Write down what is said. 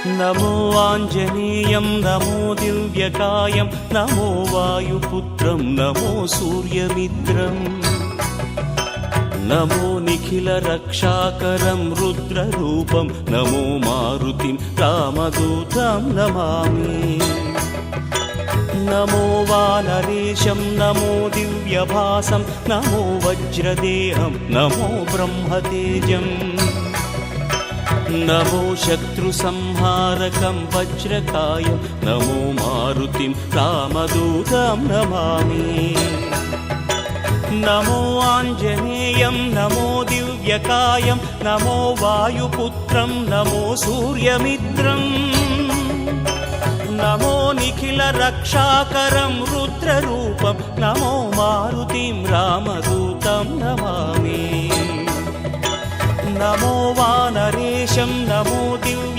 नमो आञ्जनेयं नमो दिव्यकायं नमो वायुपुत्रं नमो सूर्यमित्रम् नमो निखिलरक्षाकरं रुद्ररूपं नमो मारुतिं रामदूतं Namami. नमो वानरेशं नमो दिव्यभासं नमो वज्रदेहं नमो ब्रह्मतेजम् नमो शत्रुसंहारकं वज्रकायं नमो मारुतिं रामदूतं Namami. नमो आञ्जनेयं नमो दिव्यकायं नमो वायुपुत्रं नमो सूर्यमित्रम् नमो निखिलरक्षाकरं रुद्ररूपं नमो मारुतिं रामदूतं Namami. नमो वानरेशं नमो दिव्य